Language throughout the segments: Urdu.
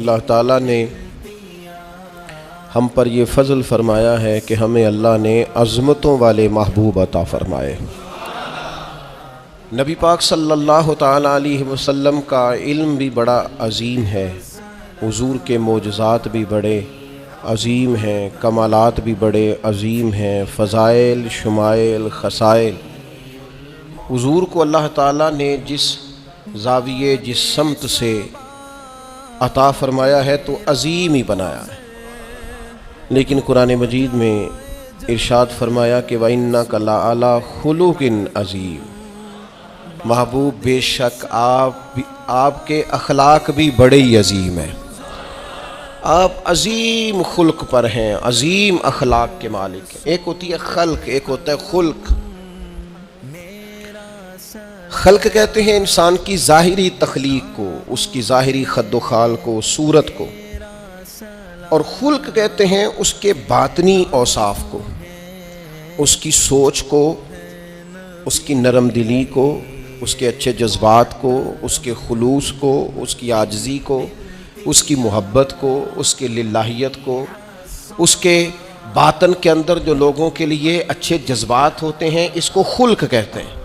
اللہ تعالیٰ نے ہم پر یہ فضل فرمایا ہے کہ ہمیں اللہ نے عظمتوں والے محبوب عطا فرمائے۔ نبی پاک صلی اللہ تعالیٰ علیہ وسلم کا علم بھی بڑا عظیم ہے، حضور کے معجزات بھی بڑے عظیم ہیں، کمالات بھی بڑے عظیم ہیں، فضائل، شمائل، خصائل۔ حضور کو اللہ تعالیٰ نے جس زاویے، جس سمت سے عطا فرمایا ہے تو عظیم ہی بنایا ہے، لیکن قرآن مجید میں ارشاد فرمایا کہ وَإِنَّكَ لَعَلَىٰ خُلُقٍ عَظِيمٍ، محبوب بے شک آپ کے اخلاق بھی بڑے ہی عظیم ہیں، آپ عظیم خلق پر ہیں، عظیم اخلاق کے مالک ہیں۔ ایک ہوتی ہے خلق، ایک ہوتا ہے خلق۔ خلق کہتے ہیں انسان کی ظاہری تخلیق کو، اس کی ظاہری خد و خال کو، صورت کو، اور خلق کہتے ہیں اس کے باطنی اوصاف کو، اس کی سوچ کو، اس کی نرم دلی کو، اس کے اچھے جذبات کو، اس کے خلوص کو، اس کی عاجزی کو، اس کی محبت کو، اس کے للہیت کو، اس کے باطن کے اندر جو لوگوں کے لیے اچھے جذبات ہوتے ہیں، اس کو خلق کہتے ہیں۔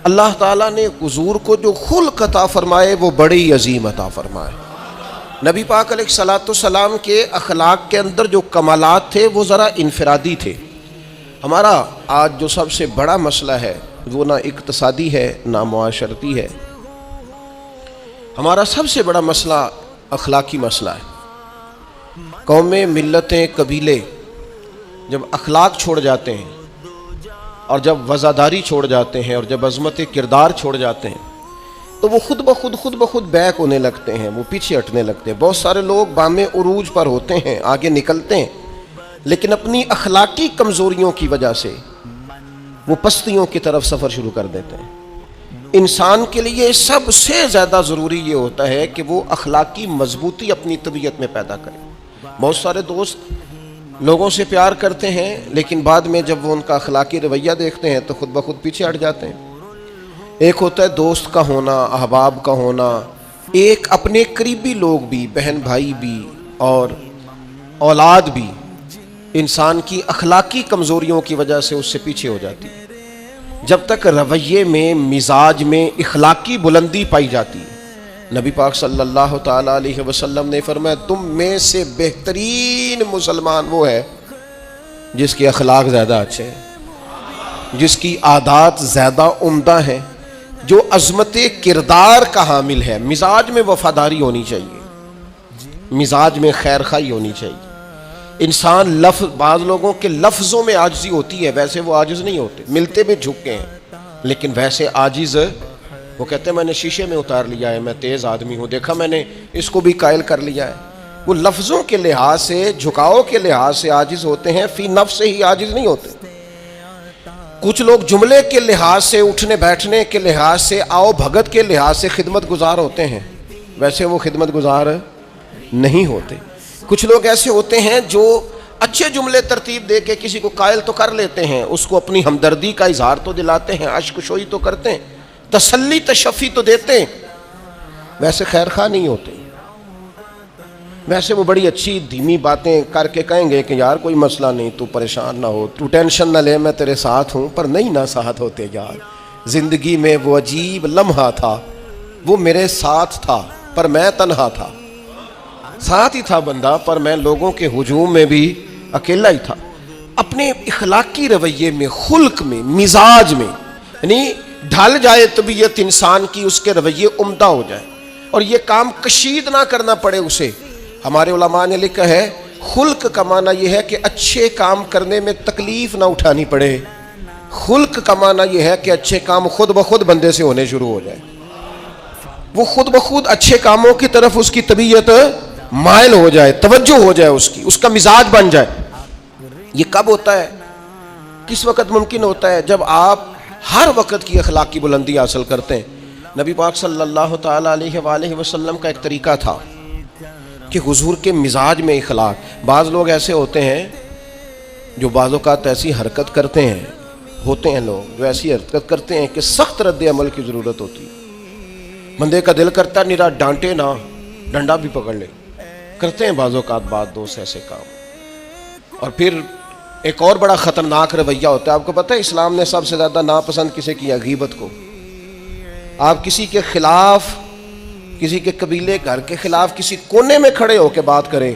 اللہ تعالیٰ نے حضور کو جو خلق عطا فرمائے وہ بڑے ہی عظیم عطا فرمائے۔ نبی پاک علیہ السلام کے اخلاق کے اندر جو کمالات تھے وہ ذرا انفرادی تھے۔ ہمارا آج جو سب سے بڑا مسئلہ ہے وہ نہ اقتصادی ہے نہ معاشرتی ہے، ہمارا سب سے بڑا مسئلہ اخلاقی مسئلہ ہے۔ قومیں، ملتیں، قبیلے جب اخلاق چھوڑ جاتے ہیں اور جب وزاداری چھوڑ جاتے ہیں اور جب عظمت کردار چھوڑ جاتے ہیں تو وہ خود بخود بیک ہونے لگتے ہیں، وہ پیچھے ہٹنے لگتے ہیں۔ بہت سارے لوگ بام عروج پر ہوتے ہیں، آگے نکلتے ہیں، لیکن اپنی اخلاقی کمزوریوں کی وجہ سے وہ پستیوں کی طرف سفر شروع کر دیتے ہیں۔ انسان کے لیے سب سے زیادہ ضروری یہ ہوتا ہے کہ وہ اخلاقی مضبوطی اپنی طبیعت میں پیدا کرے۔ بہت سارے دوست لوگوں سے پیار کرتے ہیں لیکن بعد میں جب وہ ان کا اخلاقی رویہ دیکھتے ہیں تو خود بخود پیچھے ہٹ جاتے ہیں۔ ایک ہوتا ہے دوست کا ہونا، احباب کا ہونا، ایک اپنے قریبی لوگ بھی، بہن بھائی بھی اور اولاد بھی انسان کی اخلاقی کمزوریوں کی وجہ سے اس سے پیچھے ہو جاتی ہے۔ جب تک رویے میں، مزاج میں اخلاقی بلندی پائی جاتی ہے، نبی پاک صلی اللہ تعالیٰ علیہ وسلم نے فرمایا تم میں سے بہترین مسلمان وہ ہے جس کے اخلاق زیادہ اچھے ہیں، جس کی عادات زیادہ عمدہ ہیں، جو عظمت کردار کا حامل ہے۔ مزاج میں وفاداری ہونی چاہیے، مزاج میں خیر خواہی ہونی چاہیے۔ انسان بعض لوگوں کے لفظوں میں عاجزی ہوتی ہے، ویسے وہ عاجز نہیں ہوتے، ملتے بھی جھکے ہیں، لیکن ویسے عاجز وہ کہتے ہیں میں نے شیشے میں اتار لیا ہے، میں تیز آدمی ہوں، دیکھا میں نے اس کو بھی قائل کر لیا ہے۔ وہ لفظوں کے لحاظ سے، جھکاؤ کے لحاظ سے عاجز ہوتے ہیں، فی نفس سے ہی عاجز نہیں ہوتے۔ کچھ لوگ جملے کے لحاظ سے، اٹھنے بیٹھنے کے لحاظ سے، آؤ بھگت کے لحاظ سے خدمت گزار ہوتے ہیں، ویسے وہ خدمت گزار نہیں ہوتے۔ کچھ لوگ ایسے ہوتے ہیں جو اچھے جملے ترتیب دے کے کسی کو قائل تو کر لیتے ہیں، اس کو اپنی ہمدردی کا اظہار تو دلاتے ہیں، اشک شوئی تو کرتے ہیں، تسلی تشفی تو دیتے ہیں، ویسے خیر خواہ نہیں ہوتے۔ ویسے وہ بڑی اچھی دھیمی باتیں کر کے کہیں گے کہ یار کوئی مسئلہ نہیں، تو پریشان نہ ہو، تو ٹینشن نہ لے، میں تیرے ساتھ ہوں، پر نہیں نہ ساتھ ہوتے یار۔ زندگی میں وہ عجیب لمحہ تھا، وہ میرے ساتھ تھا پر میں تنہا تھا، ساتھ ہی تھا بندہ پر میں لوگوں کے ہجوم میں بھی اکیلا ہی تھا۔ اپنے اخلاقی رویے میں، خلق میں، مزاج میں، یعنی ڈھل جائے طبیعت انسان کی، اس کے رویے عمدہ ہو جائے اور یہ کام کشید نہ کرنا پڑے اسے۔ ہمارے علماء نے لکھا ہے خلق کا معنی یہ ہے کہ اچھے کام کرنے میں تکلیف نہ اٹھانی پڑے، خلق کا معنی یہ ہے کہ اچھے کام خود بخود بندے سے ہونے شروع ہو جائے، وہ خود بخود اچھے کاموں کی طرف اس کی طبیعت مائل ہو جائے، توجہ ہو جائے، اس کا مزاج بن جائے۔ یہ کب ہوتا ہے، کس وقت ممکن ہوتا ہے؟ جب آپ ہر وقت کی اخلاقی بلندی حاصل کرتے ہیں۔ نبی پاک صلی اللہ تعالیٰ علیہ وآلہ وسلم کا ایک طریقہ تھا کہ حضور کے مزاج میں اخلاق۔ بعض لوگ ایسے ہوتے ہیں جو بعض اوقات ایسی حرکت کرتے ہیں، ہوتے ہیں لوگ جو ایسی حرکت کرتے ہیں کہ سخت رد عمل کی ضرورت ہوتی ہے۔ بندے کا دل کرتا ہے نرا ڈانٹے نہ، ڈنڈا بھی پکڑ لے، کرتے ہیں بعض اوقات بعض دوست ایسے کام. اور پھر ایک اور بڑا خطرناک رویہ ہوتا ہے. آپ کو پتہ ہے اسلام نے سب سے زیادہ ناپسند کسے کیا؟ غیبت کو. آپ کسی کے خلاف، کسی کے قبیلے گھر کے خلاف کسی کونے میں کھڑے ہو کے بات کریں،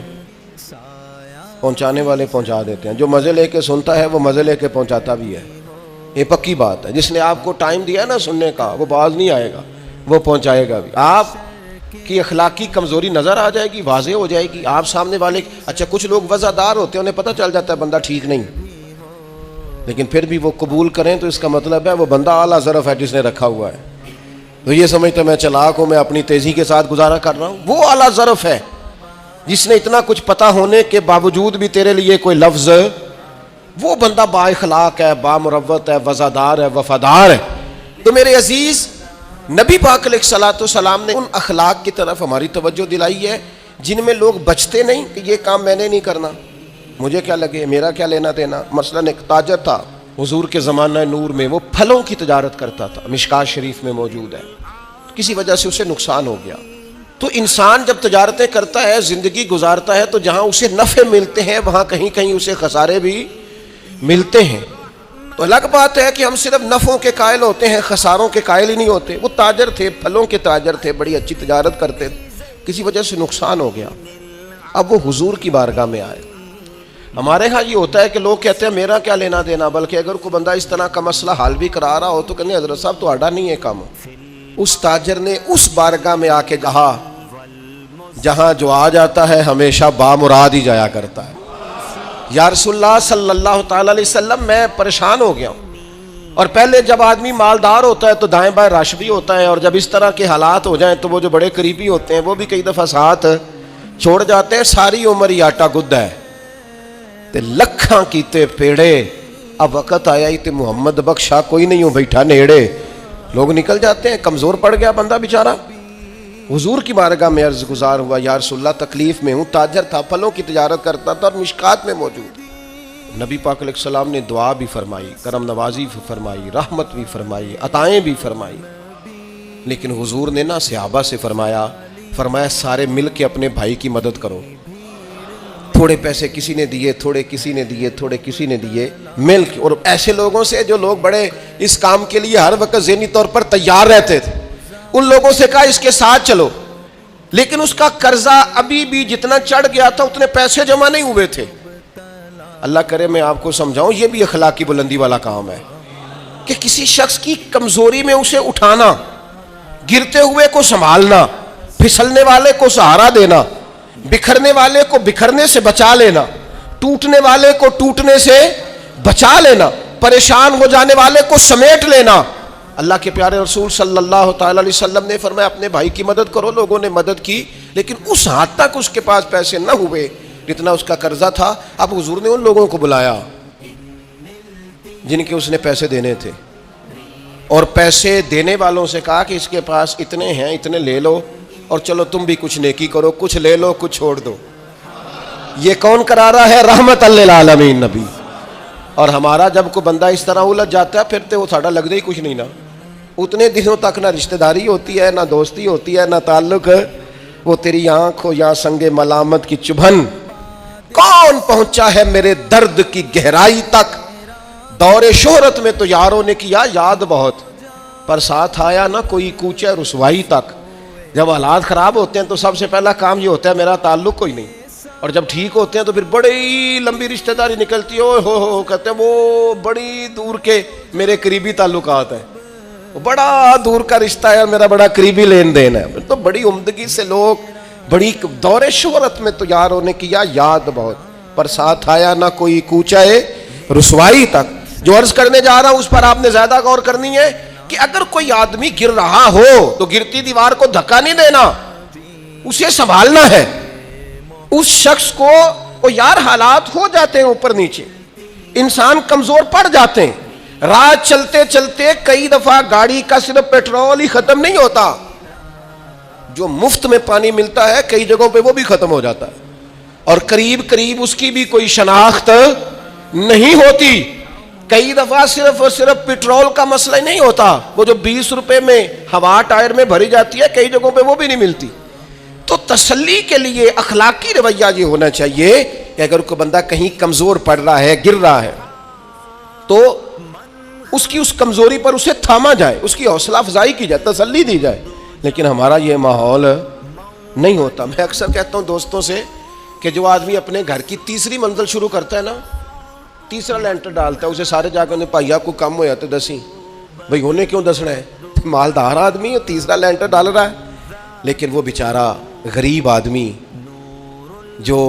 پہنچانے والے پہنچا دیتے ہیں. جو مزے لے کے سنتا ہے وہ مزے لے کے پہنچاتا بھی ہے. یہ پکی بات ہے. جس نے آپ کو ٹائم دیا نا سننے کا، وہ باز نہیں آئے گا، وہ پہنچائے گا بھی. آپ کی اخلاقی کمزوری نظر آ جائے گی، واضح ہو جائے گی. آپ سامنے والے، اچھا کچھ لوگ وزادار ہوتے ہیں، انہیں پتہ چل جاتا ہے بندہ ٹھیک نہیں، لیکن پھر بھی وہ قبول کریں تو اس کا مطلب ہے وہ بندہ اعلیٰ ظرف ہے جس نے رکھا ہوا ہے. تو یہ سمجھتے میں چلاک ہوں، میں اپنی تیزی کے ساتھ گزارا کر رہا ہوں. وہ اعلیٰ ظرف ہے جس نے اتنا کچھ پتہ ہونے کے باوجود بھی تیرے لیے کوئی لفظ، وہ بندہ با اخلاق ہے، با مروت ہے، وفادار ہے، وفادار ہے. تو میرے عزیز، نبی پاک علیہ الصلوۃ والسلام نے ان اخلاق کی طرف ہماری توجہ دلائی ہے جن میں لوگ بچتے نہیں کہ یہ کام میں نے نہیں کرنا، مجھے کیا لگے، میرا کیا لینا دینا. مثلاً ایک تاجر تھا حضور کے زمانہ نور میں، وہ پھلوں کی تجارت کرتا تھا، مشکات شریف میں موجود ہے. کسی وجہ سے اسے نقصان ہو گیا. تو انسان جب تجارتیں کرتا ہے، زندگی گزارتا ہے، تو جہاں اسے نفع ملتے ہیں وہاں کہیں کہیں اسے خسارے بھی ملتے ہیں. تو الگ بات ہے کہ ہم صرف نفعوں کے قائل ہوتے ہیں، خساروں کے قائل ہی نہیں ہوتے. وہ تاجر تھے، پھلوں کے تاجر تھے، بڑی اچھی تجارت کرتے تھے، کسی وجہ سے نقصان ہو گیا. اب وہ حضور کی بارگاہ میں آئے. ہمارے ہاں یہ ہوتا ہے کہ لوگ کہتے ہیں میرا کیا لینا دینا، بلکہ اگر کوئی بندہ اس طرح کا مسئلہ حل بھی کرا رہا ہو تو کہنے حضرت صاحب تو آڈا نہیں ہے کام. اس تاجر نے اس بارگاہ میں آ کے کہا جہاں جو آ جاتا ہے ہمیشہ بامراد ہی جایا کرتا ہے. یا رسول اللہ صلی اللہ تعالی علیہ وسلم، میں پریشان ہو گیا ہوں. اور پہلے جب آدمی مالدار ہوتا ہے تو دائیں بائیں رش بھی ہوتا ہے، اور جب اس طرح کے حالات ہو جائیں تو وہ جو بڑے قریبی ہوتے ہیں وہ بھی کئی دفعہ ساتھ چھوڑ جاتے ہیں. ساری عمر ہی آٹا گدھا ہے تے لکھاں کیتے پیڑے. اب وقت آیا ہی تے محمد بخشا کوئی نہیں ہو بیٹھا نیڑے. لوگ نکل جاتے ہیں، کمزور پڑ گیا بندہ بیچارہ. حضور کی بارگاہ میں عرض گزار ہوا، یا رسول اللہ تکلیف میں ہوں. تاجر تھا، پھلوں کی تجارت کرتا تھا اور مشکات میں موجود. نبی پاک علیہ السلام نے دعا بھی فرمائی، کرم نوازی بھی فرمائی، رحمت بھی فرمائی، عطائیں بھی فرمائی. لیکن حضور نے نا صحابہ سے فرمایا سارے مل کے اپنے بھائی کی مدد کرو. تھوڑے پیسے کسی نے دیے، تھوڑے کسی نے دیے، تھوڑے کسی نے دیے، مل کے. اور ایسے لوگوں سے جو لوگ بڑے اس کام کے لیے ہر وقت ذہنی طور پر تیار رہتے تھے، ان لوگوں سے کہا اس کے ساتھ چلو. لیکن اس کا قرضہ ابھی بھی جتنا چڑھ گیا تھا اتنے پیسے جمع نہیں ہوئے تھے. اللہ کرے میں آپ کو سمجھاؤں، یہ بھی اخلاقی بلندی والا کام ہے کہ کسی شخص کی کمزوری میں اسے اٹھانا، گرتے ہوئے کو سنبھالنا، پھسلنے والے کو سہارا دینا، بکھرنے والے کو بکھرنے سے بچا لینا، ٹوٹنے والے کو ٹوٹنے سے بچا لینا، پریشان ہو جانے والے کو سمیٹ لینا. اللہ کے پیارے رسول صلی اللہ تعالی علیہ وسلم نے فرمایا اپنے بھائی کی مدد کرو. لوگوں نے مدد کی، لیکن اس حد تک اس کے پاس پیسے نہ ہوئے جتنا اس کا قرضہ تھا. اب حضور نے ان لوگوں کو بلایا جن کے اس نے پیسے دینے تھے، اور پیسے دینے والوں سے کہا کہ اس کے پاس اتنے ہیں، اتنے لے لو، اور چلو تم بھی کچھ نیکی کرو، کچھ لے لو کچھ چھوڑ دو. یہ کون کرا رہا ہے؟ رحمت للعالمین نبی. اور ہمارا جب کوئی بندہ اس طرح الجھ جاتا ہے پھر تو وہ ساڑھا لگ دے ہی کچھ نہیں نا. اتنے دنوں تک نہ رشتہ داری ہوتی ہے، نہ دوستی ہوتی ہے، نہ تعلق ہے. وہ تیری آنکھ ہو یا سنگ ملامت کی چبھن، کون پہنچا ہے میرے درد کی گہرائی تک. دور شہرت میں تو یاروں نے کیا یاد بہت، پر ساتھ آیا نہ کوئی کوچہ رسوائی تک. جب حالات خراب ہوتے ہیں تو سب سے پہلا کام یہ ہوتا ہے میرا تعلق کوئی نہیں، اور جب ٹھیک ہوتے ہیں تو پھر بڑی لمبی رشتہ داری نکلتی ہے. ہو کہتے ہیں وہ بڑی دور کے میرے قریبی تعلقات ہیں، بڑا دور کا رشتہ ہے، میرا بڑا قریبی لین دین ہے. تو بڑی عمدگی سے لوگ، بڑی دور شہرت میں تو یاروں نے کیا یاد بہت، پر ساتھ آیا نہ کوئی کوچہ رسوائی تک. جو عرض کرنے جا رہا ہوں اس پر آپ نے زیادہ غور کرنی ہے کہ اگر کوئی آدمی گر رہا ہو تو گرتی دیوار کو دھکا نہیں دینا، اسے سنبھالنا ہے. اس شخص کو وہ یار حالات ہو جاتے ہیں اوپر نیچے، انسان کمزور پڑ جاتے ہیں. رات چلتے چلتے کئی دفعہ گاڑی کا صرف پیٹرول ہی ختم نہیں ہوتا، جو مفت میں پانی ملتا ہے کئی جگہوں پہ وہ بھی ختم ہو جاتا ہے، اور قریب قریب اس کی بھی کوئی شناخت نہیں ہوتی. کئی دفعہ صرف اور صرف پیٹرول کا مسئلہ ہی نہیں ہوتا، وہ جو 20 روپے میں ہوا ٹائر میں بھری جاتی ہے کئی جگہوں پہ وہ بھی نہیں ملتی. تو تسلی کے لیے اخلاقی رویہ یہ ہونا چاہیے کہ اگر کوئی بندہ کہیں کمزور پڑ رہا ہے، گر رہا ہے، تو اس کی اس کمزوری پر اسے تھاما جائے، اس کی حوصلہ افزائی کی جائے، تسلی دی جائے. لیکن ہمارا یہ ماحول نہیں ہوتا. میں اکثر کہتا ہوں دوستوں سے کہ جو آدمی اپنے گھر کی تیسری منزل شروع کرتا ہے نا، تیسرا لینٹر ڈالتا ہے، اسے سارے جا کے پائیا کو کم ہو جاتے دسی بھائی انہیں کیوں دسنا ہے، مالدار آدمی ہے تیسرا لینٹر ڈال رہا ہے. لیکن وہ بیچارہ غریب آدمی جو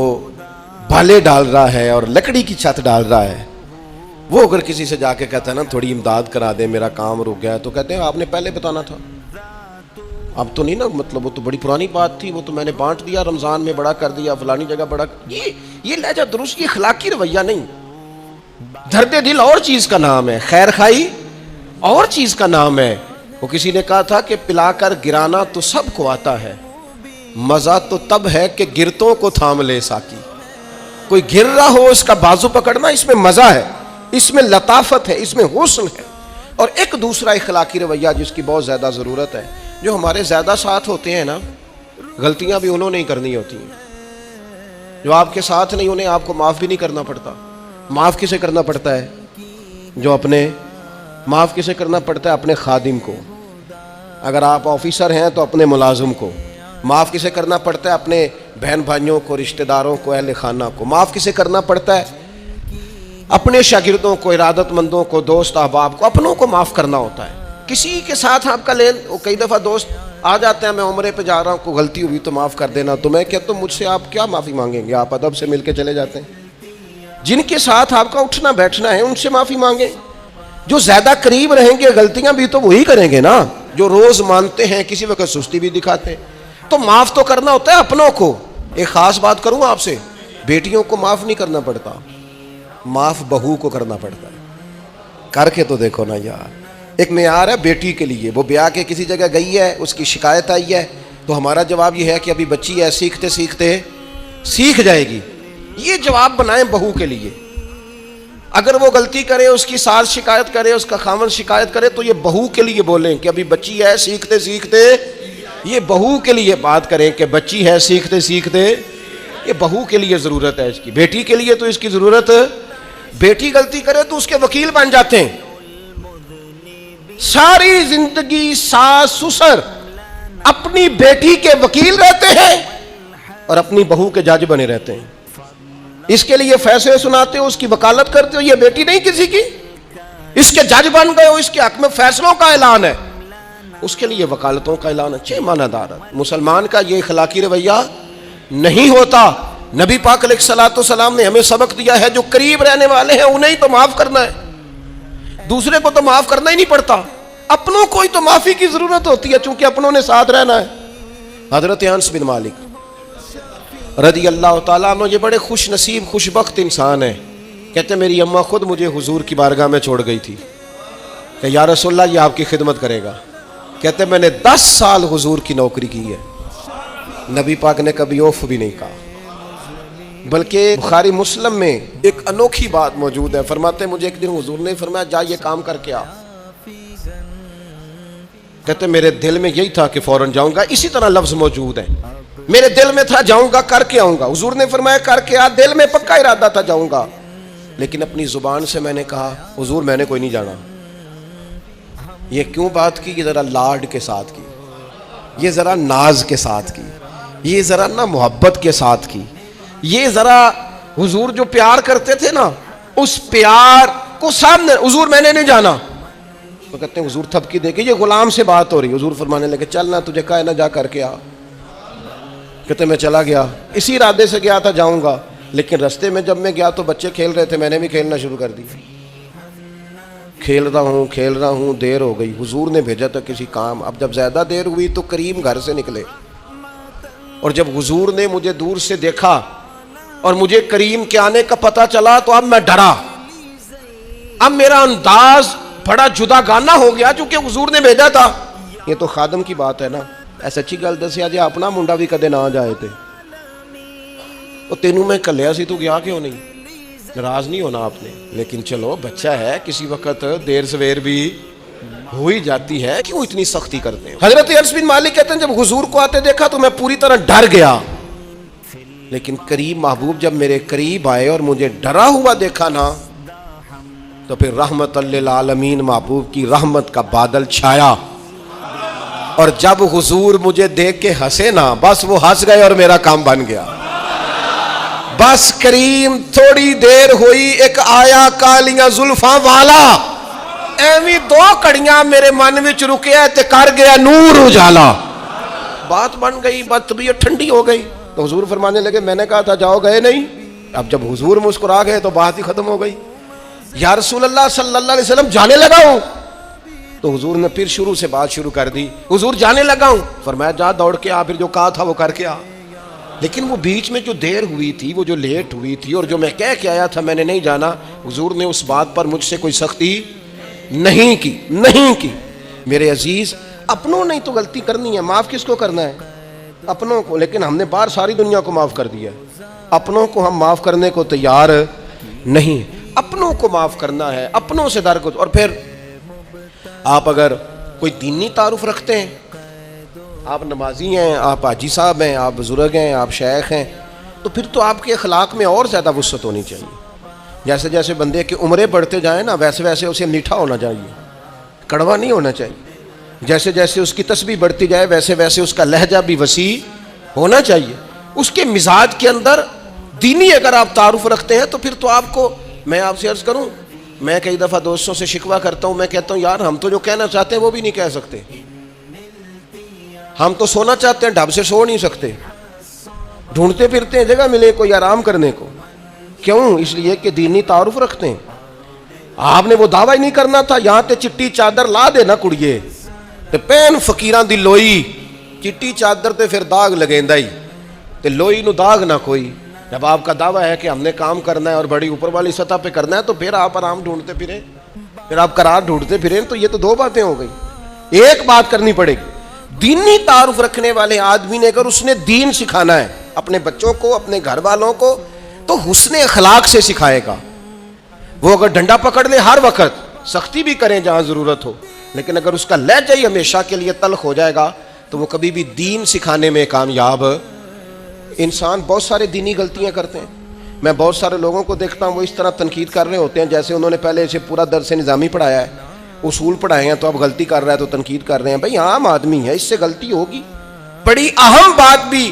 بالے ڈال رہا ہے اور لکڑی کی چھت ڈال رہا ہے، وہ اگر کسی سے جا کے کہتا ہے نا تھوڑی امداد کرا دے میرا کام رک گیا ہے، تو کہتے ہیں آپ نے پہلے بتانا تھا. اب تو نہیں نا، مطلب وہ تو بڑی پرانی بات تھی، وہ تو میں نے بانٹ دیا، رمضان میں بڑا کر دیا، فلانی جگہ بڑا. یہ لہجہ درست، یہ اخلاقی رویہ نہیں. درد دل اور چیز کا نام ہے، خیر خائی اور چیز کا نام ہے. وہ کسی نے کہا تھا کہ پلا کر گرانا تو سب کو آتا ہے، مزہ تو تب ہے کہ گرتوں کو تھام لے ساکی. کوئی گر رہا ہو اس کا بازو پکڑنا، اس میں مزہ ہے، اس میں لطافت ہے، اس میں حسن ہے. اور ایک دوسرا اخلاقی رویہ جس کی بہت زیادہ ضرورت ہے، جو ہمارے زیادہ ساتھ ہوتے ہیں نا، غلطیاں بھی انہوں نے ہی کرنی ہوتی ہیں. جو آپ کے ساتھ نہیں، انہیں آپ کو معاف بھی نہیں کرنا پڑتا. معاف کسے کرنا پڑتا ہے؟ معاف کسے کرنا پڑتا ہے؟ اپنے خادم کو. اگر آپ آفیسر ہیں تو اپنے ملازم کو. معاف کسے کرنا پڑتا ہے؟ اپنے بہن بھائیوں کو، رشتہ داروں کو، اہل خانہ کو. معاف کسے کرنا پڑتا ہے؟ اپنے شاگردوں کو، ارادت مندوں کو، دوست احباب کو. اپنوں کو معاف کرنا ہوتا ہے. کسی کے ساتھ آپ کا کئی دفعہ دوست آ جاتے ہیں، میں عمرے پہ جا رہا ہوں، کوئی غلطی ہوئی تو معاف کر دینا. تو میں کہتا ہوں مجھ سے آپ کیا معافی مانگیں گے؟ آپ ادب سے مل کے چلے جاتے ہیں. جن کے ساتھ آپ کا اٹھنا بیٹھنا ہے ان سے معافی مانگیں. جو زیادہ قریب رہیں گے غلطیاں بھی تو وہی کریں گے نا، جو روز مانتے ہیں، کسی وقت سستی بھی دکھاتے ہیں. تو معاف تو کرنا ہوتا ہے اپنوں کو. ایک خاص بات کروں آپ سے، بیٹیوں کو معاف نہیں کرنا پڑتا، معاف بہو کو کرنا پڑتا ہے. کر کے تو دیکھو نا یار. ایک معیار ہے بیٹی کے لیے، وہ بیاہ کے کسی جگہ گئی ہے، اس کی شکایت آئی ہے، تو ہمارا جواب یہ ہے کہ ابھی بچی ہے، سیکھتے سیکھتے سیکھ جائے گی. یہ جواب بنائیں بہو کے لیے. اگر وہ غلطی کرے، اس کی ساس شکایت کرے، اس کا خاوند شکایت کرے، تو یہ بہو کے لیے بولیں کہ ابھی بچی ہے، سیکھتے سیکھتے. یہ بہو کے لیے بات کریں کہ بچی ہے، سیکھتے سیکھتے. یہ بہو کے لیے ضرورت ہے اس کی. بیٹی کے لیے تو اس کی ضرورت، بیٹی غلطی کرے تو اس کے وکیل بن جاتے ہیں. ساری زندگی ساس سسر اپنی بیٹی کے وکیل رہتے ہیں اور اپنی بہو کے جج بنے رہتے ہیں. اس کے لیے فیصلے سناتے ہو، اس کی وکالت کرتے ہو. یہ بیٹی نہیں کسی کی، اس کے جج بن گئے ہو، اس کے حق میں فیصلوں کا اعلان ہے، اس کے لیے وکالتوں کا اعلان ہے. چھ معنی دار. مسلمان کا یہ اخلاقی رویہ نہیں ہوتا. نبی پاک علیہ الصلوۃ والسلام نے ہمیں سبق دیا ہے، جو قریب رہنے والے ہیں انہیں ہی تو معاف کرنا ہے، دوسرے کو تو معاف کرنا ہی نہیں پڑتا. اپنوں کو ہی تو معافی کی ضرورت ہوتی ہے، چونکہ اپنوں نے ساتھ رہنا ہے. حضرت انس بن مالک رضی اللہ تعالیٰ عنہ یہ بڑے خوش نصیب خوش بخت انسان ہیں. کہتے ہیں میری اماں خود مجھے حضور کی بارگاہ میں چھوڑ گئی تھی کہ یا رسول اللہ یہ آپ کی خدمت کرے گا. کہتے ہیں میں نے 10 سال حضور کی نوکری کی ہے، نبی پاک نے کبھی اوف بھی نہیں کہا. بلکہ بخاری مسلم میں ایک انوکھی بات موجود ہے. فرماتے ہیں مجھے ایک دن حضور نے فرمایا جا یہ کام کر کے آ. کہتے میرے دل میں یہی تھا کہ فوراً جاؤں گا. اسی طرح لفظ موجود ہے، میرے دل میں تھا جاؤں گا، کر کے آؤں گا. حضور نے فرمایا کر کے آ. دل میں پکا ارادہ تھا جاؤں گا، لیکن اپنی زبان سے میں نے کہا حضور میں نے کوئی نہیں جانا. یہ کیوں بات کی؟ یہ ذرا لاڈ کے ساتھ کی، یہ ذرا ناز کے ساتھ کی، یہ ذرا نا محبت کے ساتھ کی. یہ ذرا حضور جو پیار کرتے تھے نا، اس پیار کو سامنے. حضور میں نے نہیں جانا. تو کہتے ہیں حضور تھپکی دے کے، یہ غلام سے بات ہو رہی. حضور فرمانے لگے چل نہ، تجھے کہا ہے نا جا کر کے آ. کہتے میں چلا گیا، اسی ارادے سے گیا تھا جاؤں گا، لیکن رستے میں جب میں گیا تو بچے کھیل رہے تھے، میں نے بھی کھیلنا شروع کر دیا. کھیل رہا ہوں، دیر ہو گئی. حضور نے بھیجا تھا کسی کام. اب جب زیادہ دیر ہوئی تو کریم گھر سے نکلے، اور جب حضور نے مجھے دور سے دیکھا اور مجھے کریم کے آنے کا پتہ چلا تو اب میں ڈرا. اب میرا انداز بڑا جدا گانا ہو گیا، چونکہ حضور نے بھیجا تھا. یہ تو خادم کی بات ہے نا. ایسا اچھی گل دسیا جی اپنا منڈا بھی کدے نہ جائے تھے. تو تینوں میں کلیا سی، تو گیا کیوں نہیں؟ ناراض نہیں ہونا آپ نے، لیکن چلو بچہ ہے، کسی وقت دیر سویر بھی ہو ہی جاتی ہے، کیوں اتنی سختی کرتے ہیں؟ حضرت انس بن مالک کہتے ہیں جب حضور کو آتے دیکھا تو میں پوری طرح ڈر گیا، لیکن قریب محبوب جب میرے قریب آئے اور مجھے ڈرا ہوا دیکھا نا، تو پھر رحمت للعالمین محبوب کی رحمت کا بادل چھایا، اور جب حضور مجھے دیکھ کے ہنسے نا، بس وہ ہنس گئے اور میرا کام بن گیا۔ بس کریم تھوڑی دیر ہوئی، ایک آیا کالیاں زلفاں والا، ایویں دو کڑیاں میرے من وچ رکیا تے کر گیا نور اجالا، بات بن گئی، بات طبیعت ٹھنڈی ہو گئی۔ تو حضور فرمانے لگے میں نے کہا تھا جاؤ، گئے نہیں؟ اب جب حضور مسکرا گئے تو بات ہی ختم ہو گئی۔ یا رسول اللہ صلی اللہ علیہ وسلم جانے لگا ہوں، تو حضور نے پھر شروع سے بات شروع کر دی، حضور جانے لگا ہوں، فرمایا جا دوڑ کے آ، پھر جو کہا تھا وہ کر کے آ۔ لیکن وہ بیچ میں جو دیر ہوئی تھی، وہ جو لیٹ ہوئی تھی، اور جو میں کہہ کے آیا تھا میں نے نہیں جانا، حضور نے اس بات پر مجھ سے کوئی سختی نہیں کی۔ میرے عزیز، اپنوں نے تو غلطی کرنی ہے، معاف کس کو کرنا ہے؟ اپنوں کو، لیکن ہم نے باہر ساری دنیا کو معاف کر دیا ہے، اپنوں کو ہم معاف کرنے کو تیار نہیں۔ اپنوں کو معاف کرنا ہے، اپنوں سے درگزر۔ اور پھر آپ اگر کوئی دینی تعارف رکھتے ہیں، آپ نمازی ہیں، آپ حاجی صاحب ہیں، آپ بزرگ ہیں، آپ شیخ ہیں، تو پھر تو آپ کے اخلاق میں اور زیادہ وسعت ہونی چاہیے۔ جیسے جیسے بندے کی عمریں بڑھتے جائیں نا، ویسے ویسے اسے میٹھا ہونا چاہیے، کڑوا نہیں ہونا چاہیے۔ جیسے جیسے اس کی تسبیح بڑھتی جائے، ویسے ویسے اس کا لہجہ بھی وسیع ہونا چاہیے۔ اس کے مزاج کے اندر دینی اگر آپ تعارف رکھتے ہیں تو پھر تو آپ کو، میں آپ سے عرض کروں، میں کئی دفعہ دوستوں سے شکوہ کرتا ہوں، میں کہتا ہوں یار ہم تو جو کہنا چاہتے ہیں وہ بھی نہیں کہہ سکتے، ہم تو سونا چاہتے ہیں ڈھب سے سو نہیں سکتے، ڈھونڈتے پھرتے ہیں جگہ ملے کوئی آرام کرنے کو۔ کیوں؟ اس لیے کہ دینی تعارف رکھتے ہیں۔ آپ نے وہ دعویٰ ہی نہیں کرنا تھا، یہاں تے چٹی چادر لا دے نا کڑیے تے پین فقیران دی لوئی، چٹی چادر تے پھر داغ لگیندا ہی تے لوئی نو داغ نہ کوئی۔ جب آپ کا دعویٰ ہے کہ ہم نے کام کرنا ہے اور بڑی اوپر والی سطح پہ کرنا ہے، تو پھر آپ آرام ڈھونڈتے پھریں، پھر آپ قرار ڈھونڈتے پھریں، تو یہ تو دو باتیں ہو گئی۔ ایک بات کرنی پڑے گی، دینی تعارف رکھنے والے آدمی نے اگر اس نے دین سکھانا ہے اپنے بچوں کو، اپنے گھر والوں کو، تو حسن اخلاق سے سکھائے گا۔ وہ اگر ڈنڈا پکڑ لے ہر وقت، سختی بھی کریں جہاں ضرورت ہو، لیکن اگر اس کا لہجہ ہی ہمیشہ کے لیے تلخ ہو جائے گا تو وہ کبھی بھی دین سکھانے میں کامیاب۔ انسان بہت سارے دینی غلطیاں کرتے ہیں، میں بہت سارے لوگوں کو دیکھتا ہوں وہ اس طرح تنقید کر رہے ہوتے ہیں جیسے انہوں نے پہلے سے پورا درس نظامی پڑھایا ہے، اصول پڑھائے ہیں، تو اب غلطی کر رہا ہے تو تنقید کر رہے ہیں۔ بھائی عام آدمی ہے، اس سے غلطی ہوگی، بڑی اہم بات بھی،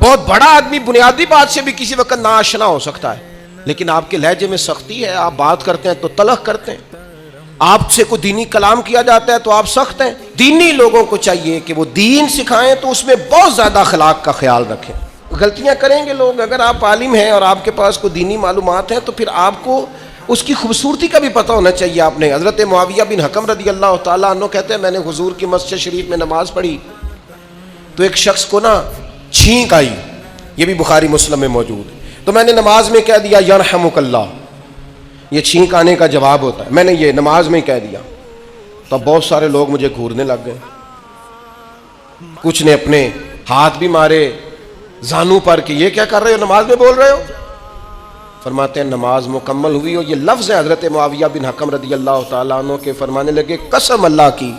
بہت بڑا آدمی بنیادی بات سے بھی کسی وقت ناآشنا ہو سکتا ہے، لیکن آپ کے لہجے میں سختی ہے، آپ بات کرتے ہیں تو تلخ کرتے ہیں، آپ سے کوئی دینی کلام کیا جاتا ہے تو آپ سخت ہیں۔ دینی لوگوں کو چاہیے کہ وہ دین سکھائیں تو اس میں بہت زیادہ اخلاق کا خیال رکھیں۔ غلطیاں کریں گے لوگ، اگر آپ عالم ہیں اور آپ کے پاس کوئی دینی معلومات ہیں تو پھر آپ کو اس کی خوبصورتی کا بھی پتہ ہونا چاہیے۔ آپ نے حضرت معاویہ بن حکم رضی اللہ تعالیٰ عنہ کہتے ہیں میں نے حضور کی مسجد شریف میں نماز پڑھی تو ایک شخص کو نا چھینک آئی، یہ بھی بخاری مسلم میں موجود ہے، تو میں نے نماز میں کہہ دیا یرحمک اللہ، یہ چھینک آنے کا جواب ہوتا ہے، میں نے یہ نماز میں کہہ دیا، تو بہت سارے لوگ مجھے گھورنے لگ گئے، کچھ نے اپنے ہاتھ بھی مارے زانو پر کہ یہ کیا کر رہے ہو، نماز میں بول رہے ہو۔ فرماتے ہیں نماز مکمل ہوئی اور یہ لفظ ہے حضرت معاویہ بن حکم رضی اللہ تعالیٰ عنہ کے، فرمانے لگے قسم اللہ کی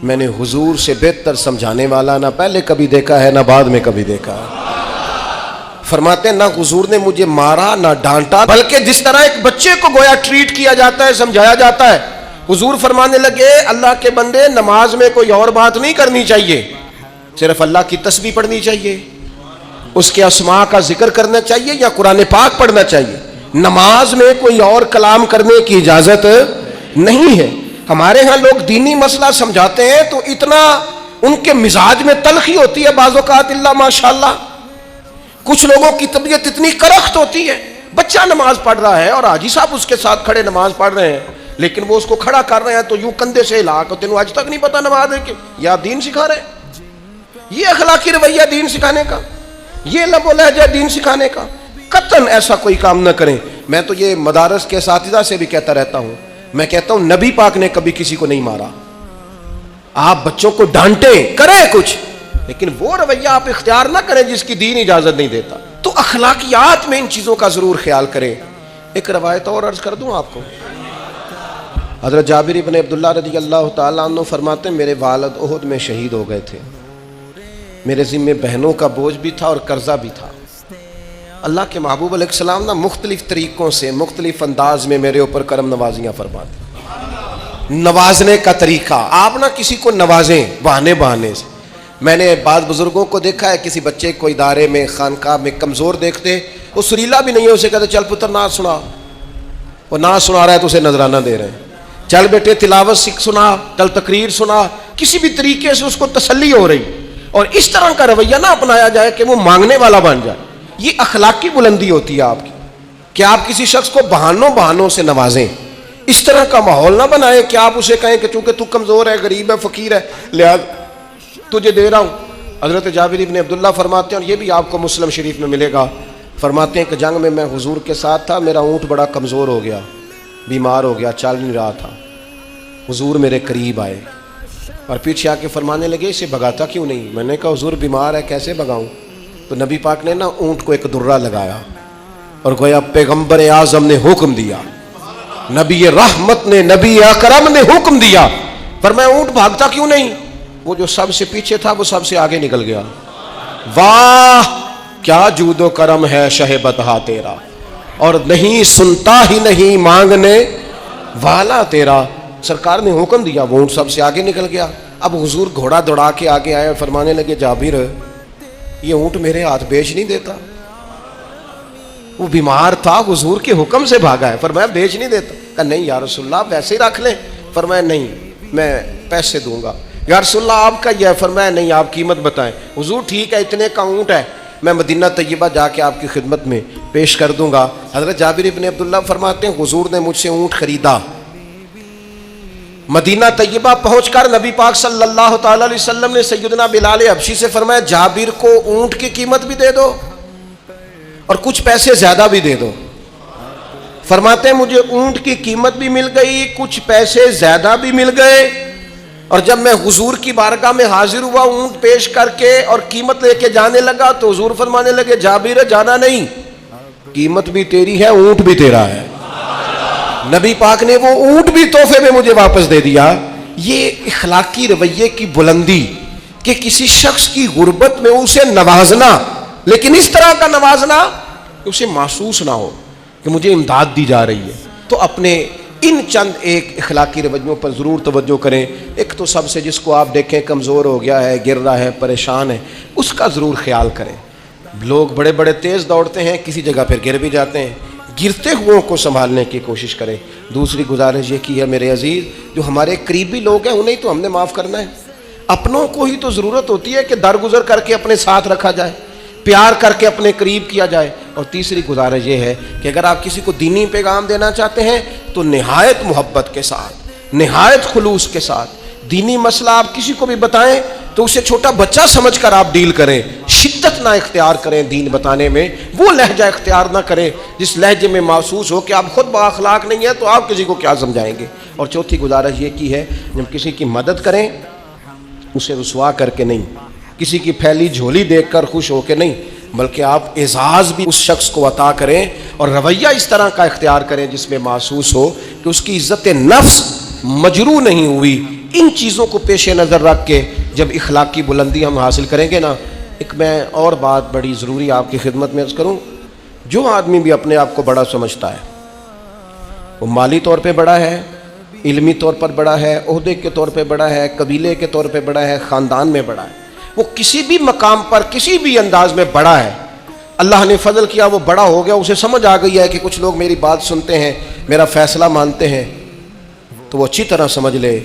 میں نے حضور سے بہتر سمجھانے والا نہ پہلے کبھی دیکھا ہے نہ بعد میں کبھی دیکھا ہے۔ فرماتے ہیں نہ حضور نے مجھے مارا نہ ڈانٹا، بلکہ جس طرح ایک بچے کو گویا ٹریٹ کیا جاتا ہے، سمجھایا جاتا ہے، حضور فرمانے لگے اللہ کے بندے نماز میں کوئی اور بات نہیں کرنی چاہیے، صرف اللہ کی تسبیح پڑھنی چاہیے، اس کے اسماء کا ذکر کرنا چاہیے یا قرآن پاک پڑھنا چاہیے، نماز میں کوئی اور کلام کرنے کی اجازت نہیں ہے۔ ہمارے ہاں لوگ دینی مسئلہ سمجھاتے ہیں تو اتنا ان کے مزاج میں تلخی ہوتی ہے بعض اوقات، اللہ ماشاءاللہ کچھ لوگوں کی طبیعت اتنی کرخت ہوتی ہے، بچہ نماز پڑھ رہا ہے اور حاجی صاحب اس کے ساتھ کھڑے نماز پڑھ رہے ہیں، لیکن وہ اس کو کھڑا کر رہے ہیں تو یوں کندھے سے ہلا کے تینوں آج تک نہیں پتا نماز ہے کہ یہ آپ دین سکھا رہے ہیں، یہ اخلاقی رویہ دین سکھانے کا، یہ لب و لہجہ دین سکھانے کا، قطعاً ایسا کوئی کام نہ کریں۔ میں تو یہ مدارس کے اساتذہ سے بھی کہتا رہتا ہوں، میں کہتا ہوں نبی پاک نے کبھی کسی کو نہیں مارا، آپ بچوں کو ڈانٹیں کریں کچھ، لیکن وہ رویہ آپ اختیار نہ کریں جس کی دین اجازت نہیں دیتا۔ تو اخلاقیات میں ان چیزوں کا ضرور خیال کریں۔ ایک روایت اور عرض کر دوں آپ کو، حضرت جابر ابن عبداللہ رضی اللہ تعالیٰ عنہ فرماتے ہیں میرے والد احد میں شہید ہو گئے تھے، میرے ذمے بہنوں کا بوجھ بھی تھا اور قرضہ بھی تھا۔ اللہ کے محبوب علیہ السلام مختلف طریقوں سے مختلف انداز میں میرے اوپر کرم نوازیاں فرماتے۔ نوازنے کا طریقہ، آپ نہ کسی کو نوازیں بہانے سے۔ میں نے بعض بزرگوں کو دیکھا ہے، کسی بچے کو ادارے میں خانقاہ میں کمزور دیکھتے، وہ سریلا بھی نہیں ہے، اسے کہتے چل پتر نعت سنا، وہ نعت سنا رہا ہے تو اسے نذرانہ دے رہے ہیں، چل بیٹے تلاوت سیکھ سنا، چل تقریر سنا، کسی بھی طریقے سے اس کو تسلی ہو رہی۔ اور اس طرح کا رویہ نہ اپنایا جائے کہ وہ مانگنے والا بن جائے۔ یہ اخلاقی بلندی ہوتی ہے آپ کی کہ آپ کسی شخص کو بہانوں سے نوازیں۔ اس طرح کا ماحول نہ بنائے کہ آپ اسے کہیں کہ چونکہ تو کمزور ہے، غریب ہے، فقیر ہے، لہذا تجھے دے رہا ہوں۔ حضرت جابر ابن عبداللہ فرماتے ہیں، اور یہ بھی آپ کو مسلم شریف میں ملے گا، فرماتے ہیں کہ جنگ میں میں حضور کے ساتھ تھا، میرا اونٹ بڑا کمزور ہو گیا، بیمار ہو گیا، چل نہیں رہا تھا۔ حضور میرے قریب آئے اور پیچھے آ کے فرمانے لگے اسے بھگاتا کیوں نہیں؟ میں نے کہا حضور بیمار ہے، کیسے بھگاؤں؟ تو نبی پاک نے نا اونٹ کو ایک درہ لگایا اور گویا پیغمبر اعظم نے حکم دیا، نبی رحمت نے، نبی اکرم نے حکم دیا، پر میں اونٹ بھاگتا کیوں نہیں؟ وہ جو سب سے پیچھے تھا وہ سب سے آگے نکل گیا۔ واہ کیا جود و کرم ہے شہ بطحا تیرا، اور نہیں سنتا ہی نہیں مانگنے والا تیرا۔ سرکار نے حکم دیا، وہ اونٹ سب سے آگے نکل گیا۔ اب حضور گھوڑا دوڑا کے آگے آئے اور فرمانے لگے جابر یہ اونٹ میرے ہاتھ بیچ نہیں دیتا، وہ بیمار تھا، حضور کے حکم سے بھاگا ہے، فرمایا بیچ نہیں دیتا۔ کہا نہیں یا رسول اللہ ویسے ہی رکھ لیں، فرمایا نہیں میں پیسے دوں گا۔ یا رسول اللہ آپ کا یہ ہے، فرمایا نہیں آپ قیمت بتائیں۔ حضور ٹھیک ہے اتنے کا اونٹ ہے، میں مدینہ طیبہ جا کے آپ کی خدمت میں پیش کر دوں گا۔ حضرت جابر ابن عبداللہ فرماتے ہیں حضور نے مجھ سے اونٹ خریدا، مدینہ طیبہ پہنچ کر نبی پاک صلی اللہ تعالی علیہ وسلم نے سیدنا بلال حبشی سے فرمایا جابر کو اونٹ کی قیمت بھی دے دو اور کچھ پیسے زیادہ بھی دے دو۔ فرماتے ہیں مجھے اونٹ کی قیمت بھی مل گئی، کچھ پیسے زیادہ بھی مل گئے، اور جب میں حضور کی بارگاہ میں حاضر ہوا اونٹ پیش کر کے اور قیمت لے کے جانے لگا تو حضور فرمانے لگے جابر جانا نہیں، قیمت بھی تیری ہے، اونٹ بھی تیرا ہے۔ نبی پاک نے وہ اونٹ بھی تحفے میں مجھے واپس دے دیا۔ یہ اخلاقی رویے کی بلندی کہ کسی شخص کی غربت میں اسے نوازنا، لیکن اس طرح کا نوازنا کہ اسے محسوس نہ ہو کہ مجھے امداد دی جا رہی ہے۔ تو اپنے ان چند ایک اخلاقی رویوں پر ضرور توجہ کریں۔ ایک تو سب سے جس کو آپ دیکھیں کمزور ہو گیا ہے، گر رہا ہے، پریشان ہے، اس کا ضرور خیال کریں۔ لوگ بڑے بڑے تیز دوڑتے ہیں، کسی جگہ پھر گر بھی جاتے ہیں، گرتے ہوئے کو سنبھالنے کی کوشش کریں۔ دوسری گزارش یہ کی ہے میرے عزیز، جو ہمارے قریبی لوگ ہیں انہیں تو ہم نے معاف کرنا ہے، اپنوں کو ہی تو ضرورت ہوتی ہے کہ درگزر کر کے اپنے ساتھ رکھا جائے، پیار کر کے اپنے قریب کیا جائے۔ اور تیسری گزارش یہ ہے کہ اگر آپ کسی کو دینی پیغام دینا چاہتے ہیں تو نہایت محبت کے ساتھ، نہایت خلوص کے ساتھ دینی مسئلہ آپ کسی کو بھی بتائیں تو اسے چھوٹا بچہ سمجھ کر آپ ڈیل کریں، شدت نہ اختیار کریں دین بتانے میں، وہ لہجہ اختیار نہ کریں جس لہجے میں محسوس ہو کہ آپ خود بااخلاق نہیں ہیں تو آپ کسی کو کیا سمجھائیں گے۔ اور چوتھی گزارش یہ کی ہے جب کسی کی مدد کریں اسے رسوا کر کے نہیں، کسی کی پھیلی جھولی دیکھ کر خوش ہو کے نہیں، بلکہ آپ اعزاز بھی اس شخص کو عطا کریں اور رویہ اس طرح کا اختیار کریں جس میں محسوس ہو کہ اس کی عزت نفس مجروح نہیں ہوئی۔ ان چیزوں کو پیش نظر رکھ کے جب اخلاقی بلندی ہم حاصل کریں گے نا، ایک میں اور بات بڑی ضروری آپ کی خدمت میں عرض کروں، جو آدمی بھی اپنے آپ کو بڑا سمجھتا ہے، وہ مالی طور پہ بڑا ہے، علمی طور پر بڑا ہے، عہدے کے طور پہ بڑا ہے، قبیلے کے طور پہ بڑا ہے، خاندان میں بڑا ہے، وہ کسی بھی مقام پر کسی بھی انداز میں بڑا ہے، اللہ نے فضل کیا وہ بڑا ہو گیا، اسے سمجھ آ گئی ہے کہ کچھ لوگ میری بات سنتے ہیں، میرا فیصلہ مانتے ہیں، تو وہ اچھی طرح سمجھ لے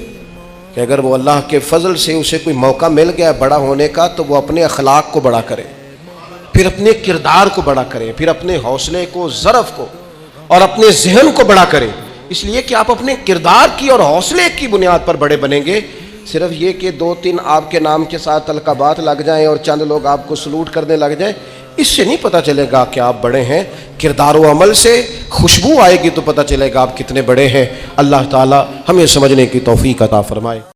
کہ اگر وہ اللہ کے فضل سے اسے کوئی موقع مل گیا بڑا ہونے کا تو وہ اپنے اخلاق کو بڑا کرے، پھر اپنے کردار کو بڑا کرے، پھر اپنے حوصلے کو، ظرف کو اور اپنے ذہن کو بڑا کرے، اس لیے کہ آپ اپنے کردار کی اور حوصلے کی بنیاد پر بڑے بنیں گے۔ صرف یہ کہ 2-3 آپ کے نام کے ساتھ القابات لگ جائیں اور چند لوگ آپ کو سلوٹ کرنے لگ جائیں، اس سے نہیں پتہ چلے گا کہ آپ بڑے ہیں۔ کردار و عمل سے خوشبو آئے گی تو پتہ چلے گا آپ کتنے بڑے ہیں۔ اللہ تعالی ہمیں سمجھنے کی توفیق عطا فرمائے۔